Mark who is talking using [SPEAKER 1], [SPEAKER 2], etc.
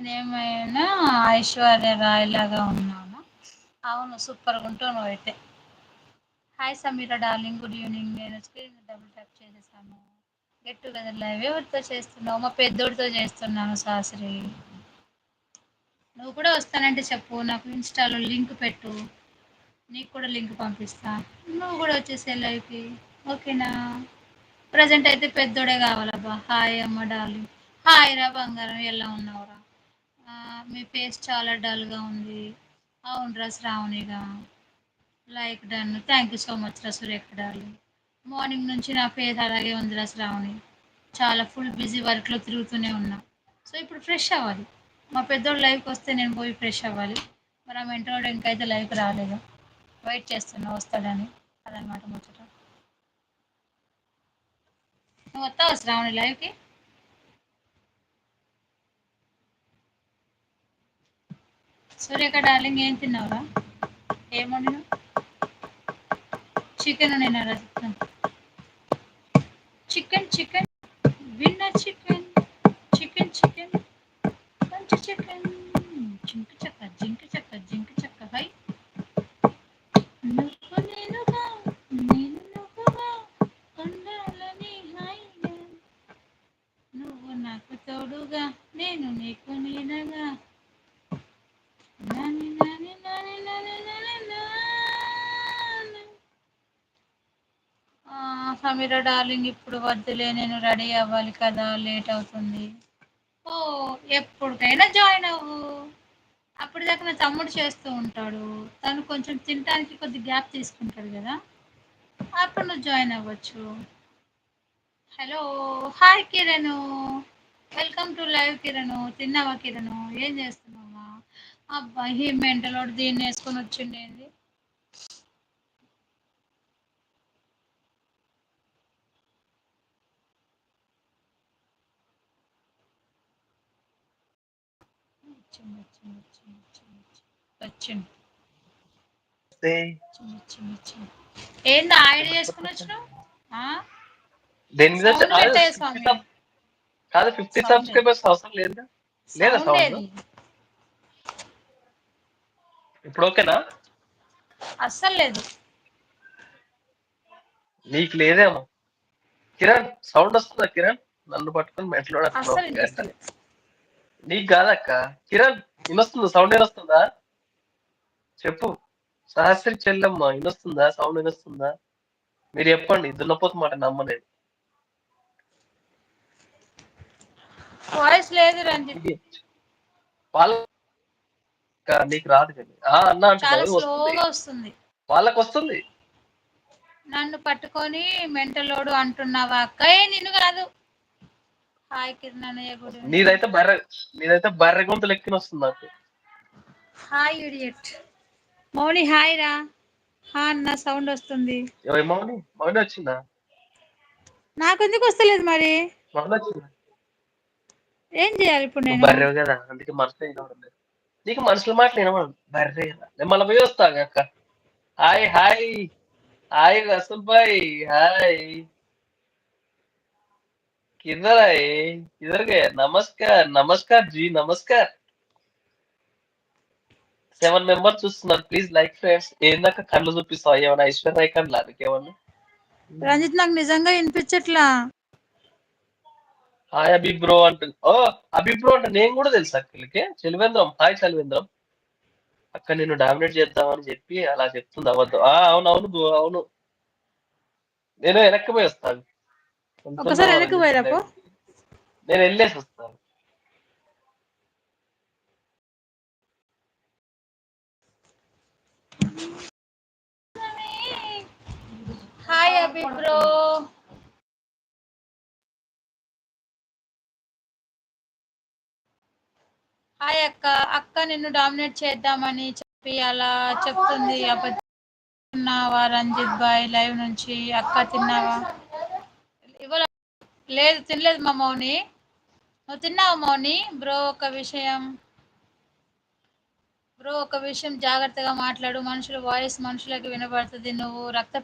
[SPEAKER 1] నేనేమైనా ఐశ్వర్య రాయ్ లాగా ఉన్నానా? అవును. సూపర్‌గా ఉంటావు నువ్వైతే. Hi Sameera darling. Good evening. నేను స్క్రీన్ డబుల్ ట్యాప్ చేసేసాను. గెట్ టుగెదర్ లైవ్ ఎవరితో చేస్తున్నావు? మా పెద్దోడితో చేస్తున్నాను శాస్త్రి. నువ్వు కూడా వస్తానంటే చెప్పు. నాకు ఇన్‌స్టాలో లింక్ పెట్టు. నీకు కూడా లింక్ పంపిస్తా. నువ్వు కూడా వచ్చేసేయ్ లైవ్‌కి. ఓకేనా? ప్రెజెంట్ అయితే పెద్దోడే కావాలబ్బా. హాయ్ అమ్మ డార్లింగ్. హాయ్ రా బంగారం, ఎలా ఉన్నావురా? మీ ఫేస్ చాలా డల్‌గా ఉంది. అవునురా శ్రావణిగా. Like done. Thank you so much రా సురేఖ డార్లింగ్. మార్నింగ్ నుంచి నా ఫేస్ అలాగే ఉందిరా శ్రావణి. చాలా ఫుల్ బిజీ వర్క్‌లో తిరుగుతూనే ఉన్నా. సో ఇప్పుడు ఫ్రెష్ అవ్వాలి. మా పెద్దోడు లైవ్‌కి వస్తే నేను పోయి ఫ్రెష్ అవ్వాలి. మరి ఆ మెంటోడు ఇంకైతే లైవ్‌కి రాలేదు. వెయిట్ చేస్తున్నా వస్తాడని. అదనమాట ముచ్చట. నువ్వు వస్తావా శ్రావణి లైవ్‌కి? సురేఖ డార్లింగ్ ఏం తిన్నావురా? ఏం వండినావు? చికెన్ వండినారా? చికెన్ చికెన్ విన్న చికెన్ చికెన్ చికెన్ మంచి చికెన్ జింక చక్క జింక చక్క జింక చక్క హై. నువ్వు నేనుగా నేను నువ్వుగా ఉండాలని హాయిగా, నువ్వు నాకు తోడుగా నేను నీకు నేనగా. నాని నాని నాని నాని నాని నా. సమీరా డార్లింగ్ ఇప్పుడు వద్దులే, నేను రెడీ అవ్వాలి కదా, లేట్ అవుతుంది. ఓ, ఎప్పటికైనా జాయిన్ అవ్వు. అప్పటిదాకా నా తమ్ముడు చేస్తూ ఉంటాడు. తను కొంచెం తినడానికి కొద్ది గ్యాప్ తీసుకుంటాడు కదా, అప్పుడు నువ్వు జాయిన్ అవ్వచ్చు. Hello, hi Kiran, welcome to live Kiran. తిన్నావా కిరణ్? ఏం చేస్తున్నావా? అబ్బా ఈ మెంటలోడు దీన్ని వేసుకొని వచ్చిండేంది. వచ్చిండు. ఏంది ఆయిడ్ చేసుకుని వచ్చినావు?
[SPEAKER 2] దేని మీద
[SPEAKER 1] సౌండ్ పెట్టే స్వామి.
[SPEAKER 2] కాదు 50 సబ్స్క్రైబర్స్ అవసరం లేదు. లేదా సౌండ్ ఇప్పుడు ఓకేనా?
[SPEAKER 1] అస్సలు లేదు.
[SPEAKER 2] నీకు లేదేమో. కిరణ్ సౌండ్ వస్తుందా? కిరణ్ నన్ను పట్టుకొని మెట్లో
[SPEAKER 1] అస్సలు
[SPEAKER 2] నీకు కాదక్క. కిరణ్ వినొస్తుందా? సౌండ్ వినొస్తుందా? చెప్పు. సహస్రి చెల్లెమ్మ వినొస్తుందా? సౌండ్ వినొస్తుందా? మీరు చెప్పండి. దున్నపోతు మాట నమ్మలేదు.
[SPEAKER 1] వాయిస్ లేదు రంజిత్.
[SPEAKER 2] నీకు రాదు కానీ అన్న
[SPEAKER 1] చాలా
[SPEAKER 2] అంటున్నావు.
[SPEAKER 1] స్లోగా వస్తుంది.
[SPEAKER 2] వాళ్ళకి వస్తుంది.
[SPEAKER 1] నన్ను పట్టుకొని మెంటలోడు అంటున్నావా అక్క? నిన్ను కాదు. హాయ్ కిరణ్ అన్నయ్య, గుడ్ ఈవినింగ్.
[SPEAKER 2] నీదైతే బర్రె గొంతు లెక్కన వస్తుంది నాకు.
[SPEAKER 1] Hi idiot. మౌని హాయ్ రా. అన్న సౌండ్ వస్తుంది.
[SPEAKER 2] మౌని మౌని వచ్చిందా?
[SPEAKER 1] నాకు ఎందుకు వస్తలేదు మరి?
[SPEAKER 2] మౌని వచ్చిందా?
[SPEAKER 1] ఏం చేయాలి ఇప్పుడు నేను?
[SPEAKER 2] బర్రె కదా, అందుకే మనసులో వినవడలేదు. నీకు మనుషుల మాటలు వినవడం బర్రె కదా. నేను మళ్ళీ పోయి వస్తా అక్క. హాయ్ హాయ్ హాయ్ రసూల్ భాయ్. హాయ్ किधर आए? किधर गए? नमस्कार नमस्कार जी नमस्कार. 7 మెంబర్స్ చూస్తున్నారు. Please like friends. ఏందాక కళ్ళు చూపిస్తావు? ఏమన్నా ఐశ్వర్య కళ్ళు అందుకేమన్నా?
[SPEAKER 1] రంజిత్ నాకు నిజంగా వినిపించట్లా.
[SPEAKER 2] హాయ్ అభి బ్రో అంటుంది. ఓ అభి బ్రో అంటే నేను కూడా తెలుసు అక్కడికి. చలివేంద్రం హాయ్ చలివేంద్రం. అక్క నిన్ను డామినేట్ చేద్దామని చెప్పి అలా చెప్తుంది. అవ్వద్దు. అవునవును బ్రో అవును. నేను వెనక్కి పోయి వస్తాను.
[SPEAKER 1] ఒకసారి వెనక్కి పోయిరాపో.
[SPEAKER 2] నేను వెళ్ళేసి వస్తాను.
[SPEAKER 1] హాయ్ అభి బ్రో. హాయ్ అక్క. అక్క నిన్ను డామినేట్ చేద్దామని చెప్పి అలా చెప్తుంది. తిన్నావా రంజిత్ బాయ్ లైవ్ నుంచి? అక్క తిన్నావా? ఇవాళ లేదు, తినలేదు మా మౌని. నువ్వు తిన్నావా మౌని? బ్రో ఒక విషయం జాగ్రత్తగా మాట్లాడు. మనుషుల వాయిస్ మనుషులకి వినబడుతుంది. నువ్వు రక్త